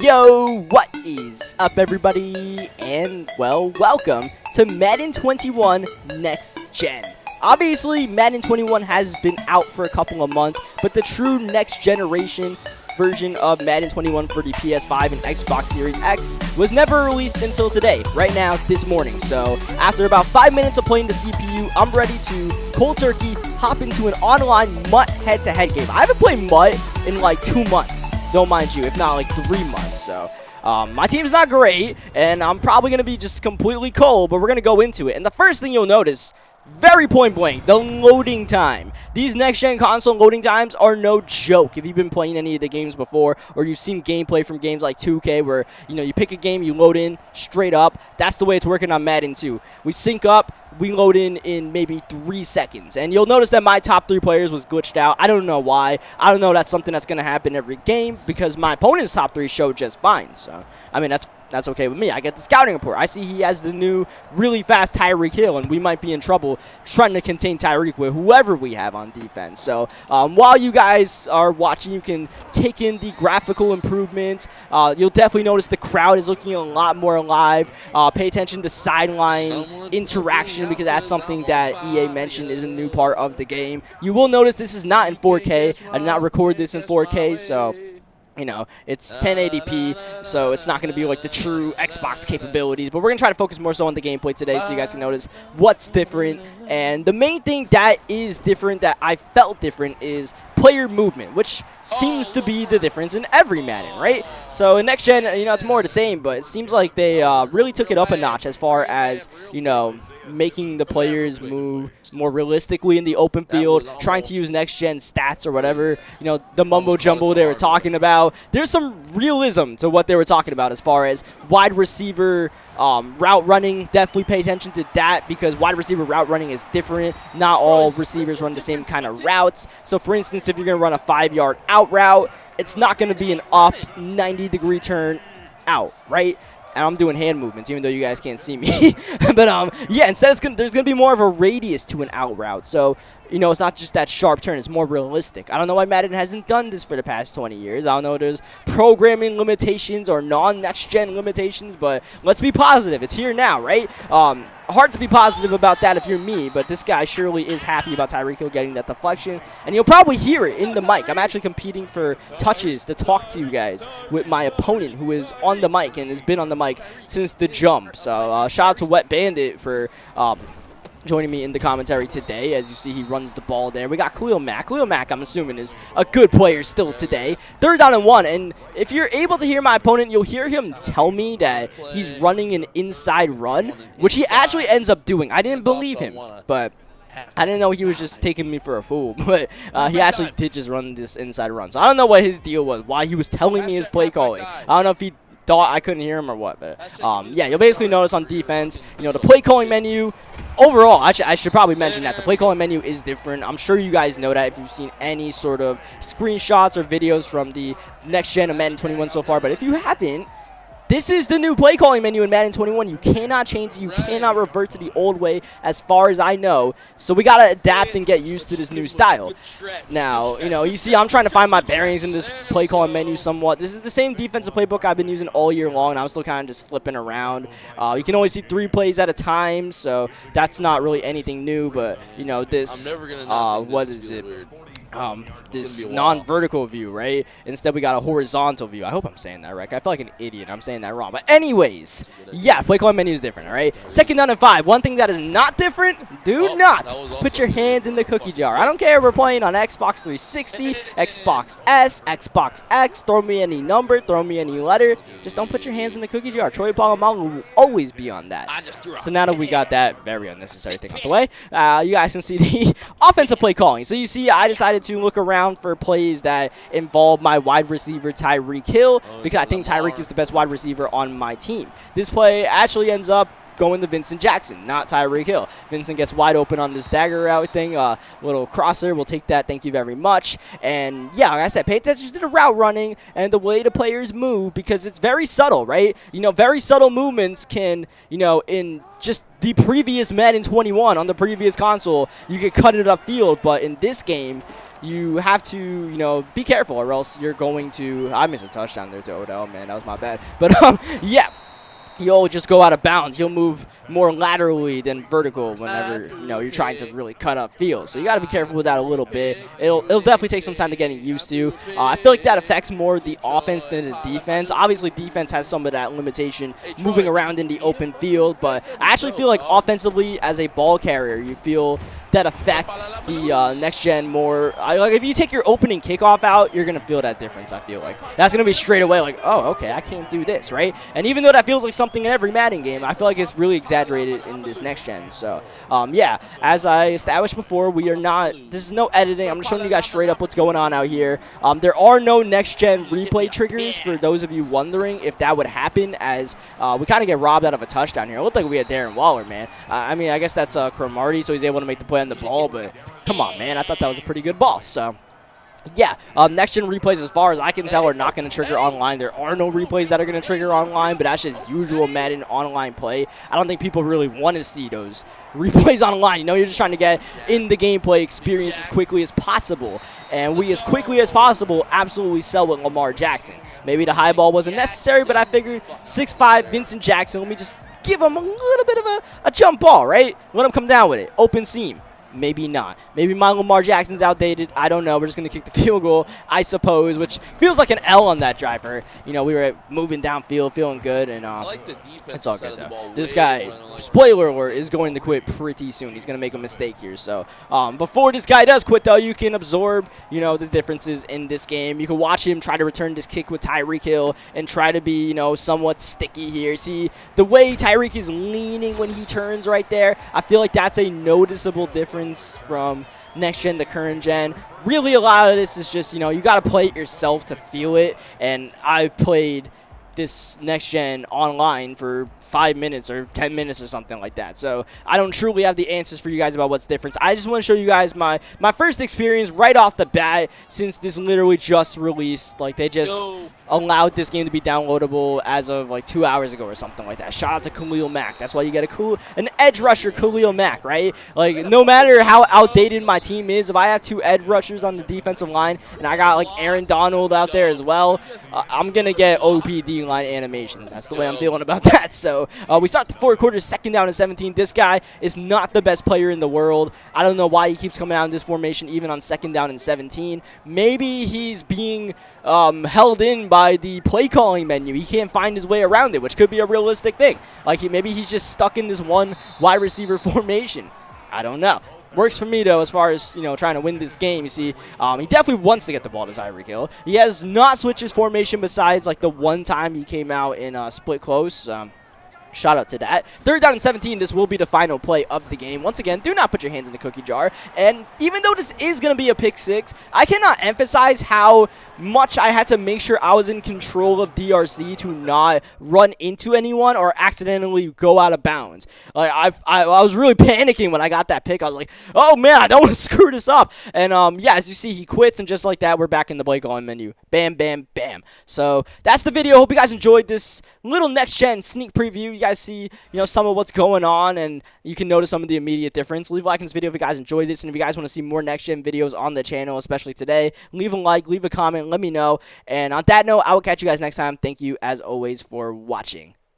Yo, what is up, everybody? And, well, welcome to Madden 21 Next Gen. Obviously, Madden 21 has been out for a couple of months, but the true next generation version of Madden 21 for the PS5 and Xbox Series X was never released until today, right now, this morning. So, after about 5 minutes of playing the CPU, I'm ready to cold turkey hop into an online MUT head-to-head game. I haven't played MUT in like 2 months, don't mind you, if not like 3 months, so my team's not great, and I'm probably going to be just completely cold, but we're going to go into it. And the first thing you'll notice, very point blank, the loading time. These next-gen console loading times are no joke. If you've been playing any of the games before, or you've seen gameplay from games like 2K where, you know, you pick a game, you load in straight up, that's the way it's working on Madden 2. We sync up, we load in maybe 3 seconds. And you'll notice that my top 3 players was glitched out. I don't know why. I don't know that's something that's going to happen every game because my opponent's top 3 showed just fine. So, I mean, that's okay with me. I get the scouting report. I see he has the new really fast Tyreek Hill, and we might be in trouble trying to contain Tyreek with whoever we have on defense. So while you guys are watching, you can take in the graphical improvements. You'll definitely notice the crowd is looking a lot more alive. Pay attention to sideline interaction because that's something that EA mentioned is a new part of the game. You will notice this is not in 4K. I did not record this in 4K, so you know, it's 1080p, so it's not going to be like the true Xbox capabilities. But we're going to try to focus more so on the gameplay today so you guys can notice what's different. And the main thing that is different, that I felt different, is player movement, which seems to be the difference in every Madden, right? So in Next Gen, you know, it's more the same, but it seems like they really took it up a notch as far as, you know, making the players move more realistically in the open field, trying to use next-gen stats or whatever, you know, the mumbo-jumbo they were talking about. There's some realism to what they were talking about as far as wide receiver route running. Definitely pay attention to that because wide receiver route running is different. Not all receivers run the same kind of routes. So, for instance, if you're going to run a 5-yard out route, it's not going to be an up 90-degree turn out, right? And I'm doing hand movements, even though you guys can't see me. But, yeah, instead there's going to be more of a radius to an out route. So, you know, it's not just that sharp turn. It's more realistic. I don't know why Madden hasn't done this for the past 20 years. I don't know if there's programming limitations or non-next-gen limitations, but let's be positive. It's here now, right? Hard to be positive about that if you're me, but this guy surely is happy about Tyreek Hill getting that deflection, and you'll probably hear it in the mic. I'm actually competing for touches to talk to you guys with my opponent who is on the mic and has been on the mic since the jump. So shout out to Wet Bandit for joining me in the commentary today. As you see, he runs the ball there. We got Khalil Mack. Khalil Mack, I'm assuming, is a good player still today. 3rd down and 1, and if you're able to hear my opponent, you'll hear him tell me that he's running an inside run, which he actually ends up doing. I didn't believe him, but I didn't know he was just taking me for a fool, but he actually did just run this inside run. So I don't know what his deal was, why he was telling me his play calling. I don't know if he thought I couldn't hear him or what, but yeah, you'll basically notice on defense, you know, the play calling menu. Overall, I should probably mention that the play calling menu is different. I'm sure you guys know that if you've seen any sort of screenshots or videos from the next gen of Madden 21 so far, but if you haven't, this is the new play calling menu in Madden 21. You cannot change it. You cannot revert to the old way as far as I know. So we got to adapt and get used to this new style. Now, you know, you see I'm trying to find my bearings in this play calling menu somewhat. This is the same defensive playbook I've been using all year long, and I'm still kind of just flipping around. You can only see 3 plays at a time, so that's not really anything new. But, you know, this, what is it? This non-vertical view, right? Instead, we got a horizontal view. I hope I'm saying that right. I feel like an idiot. I'm saying that wrong. But anyways, yeah, play calling menu is different, all right? 2nd down and 5. One thing that is not different, do not put your hands in the cookie jar. I don't care if we're playing on Xbox 360, Xbox S, Xbox X. Throw me any number. Throw me any letter. Just don't put your hands in the cookie jar. Troy Polamalu will always be on that. So now that we got that very unnecessary thing out the way, you guys can see the offensive play calling. So you see, I decided to look around for plays that involve my wide receiver Tyreek Hill because I think Tyreek is the best wide receiver on my team. This play actually ends up going to Vincent Jackson, not Tyreek Hill. Vincent gets wide open on this dagger route thing. Little crosser. We'll take that. Thank you very much. And, yeah, like I said, pay attention to the route running and the way the players move because it's very subtle, right? You know, very subtle movements can, you know, in just the previous Madden 21 on the previous console, you could cut it upfield. But in this game, you have to, you know, be careful, or else you're going to. I missed a touchdown there to Odell, man. That was my bad. But yeah. You'll just go out of bounds. You'll move more laterally than vertical whenever, you know, you're trying to really cut up field. So you got to be careful with that a little bit. It'll definitely take some time to getting used to. I feel like that affects more the offense than the defense. Obviously, defense has some of that limitation moving around in the open field, but I actually feel like offensively, as a ball carrier, you feel that affect the next gen more. Like if you take your opening kickoff out, you're gonna feel that difference. I feel like that's gonna be straight away like, oh, okay, I can't do this, right? And even though that feels like something in every Madden game, I feel like it's really exaggerated in this next gen. So yeah, as I established before, we are not. This is no editing. I'm just showing you guys straight up what's going on out here. There are no next gen replay triggers for those of you wondering if that would happen, as we kind of get robbed out of a touchdown here. It looked like we had Darren Waller, man. I mean, I guess that's Cromartie, so he's able to make the play on the ball, but come on, man, I thought that was a pretty good ball. So yeah, next gen replays, as far as I can tell, are not going to trigger online. There are no replays that are going to trigger online, but that's just usual Madden online play. I don't think people really want to see those replays online. You know, you're just trying to get in the gameplay experience as quickly as possible, and we, as quickly as possible, absolutely sell with Lamar Jackson. Maybe the high ball wasn't necessary, but I figured 6'5" Vincent Jackson, let me just give him a little bit of a jump ball, right? Let him come down with it. Open seam. Maybe not. Maybe my Lamar Jackson's outdated. I don't know. We're just going to kick the field goal, I suppose, which feels like an L on that driver. You know, we were moving downfield, feeling good, and it's all good, though. This guy, spoiler alert, is going to quit pretty soon. He's going to make a mistake here. So before this guy does quit, though, you can absorb, you know, the differences in this game. You can watch him try to return this kick with Tyreek Hill and try to be, you know, somewhat sticky here. See, the way Tyreek is leaning when he turns right there, I feel like that's a noticeable difference from next gen to current gen. Really, a lot of this is just, you know, you got to play it yourself to feel it, and I played this next gen online for 5 minutes or 10 minutes or something like that. So I don't truly have the answers for you guys about what's different. I just want to show you guys my first experience right off the bat, since this literally just released. Like, they just allowed this game to be downloadable as of like 2 hours ago or something like that. Shout out to Khalil Mack. That's why you get an edge rusher, Khalil Mack, right? Like, no matter how outdated my team is, if I have 2 edge rushers on the defensive line and I got like Aaron Donald out there as well, I'm going to get OPD line animations. That's the way I'm feeling about that. So we start the fourth quarter, 2nd down and 17. This guy is not the best player in the world. I don't know why he keeps coming out in this formation even on 2nd down and 17. Maybe he's being held in by the play calling menu. He can't find his way around it, which could be a realistic thing. Like, maybe he's just stuck in this one wide receiver formation. I don't know. Works for me, though, as far as, you know, trying to win this game. You see, he definitely wants to get the ball to Tyreek Hill. He has not switched his formation besides, like, the one time he came out in split close. Shout out to that. 3rd down and 17, this will be the final play of the game. Once again, do not put your hands in the cookie jar. And even though this is going to be a pick 6, I cannot emphasize how much I had to make sure I was in control of DRC to not run into anyone or accidentally go out of bounds. Like, I was really panicking when I got that pick. I was like, oh man, I don't want to screw this up. And yeah, as you see, he quits, and just like that, we're back in the play calling menu. Bam, bam, bam. So that's the video. Hope you guys enjoyed this little next gen sneak preview. You guys see, you know, some of what's going on, and you can notice some of the immediate difference. Leave a like on this video if you guys enjoyed this, and if you guys want to see more next gen videos on the channel, especially today, leave a like, leave a comment, let me know. And on that note, I will catch you guys next time. Thank you as always for watching.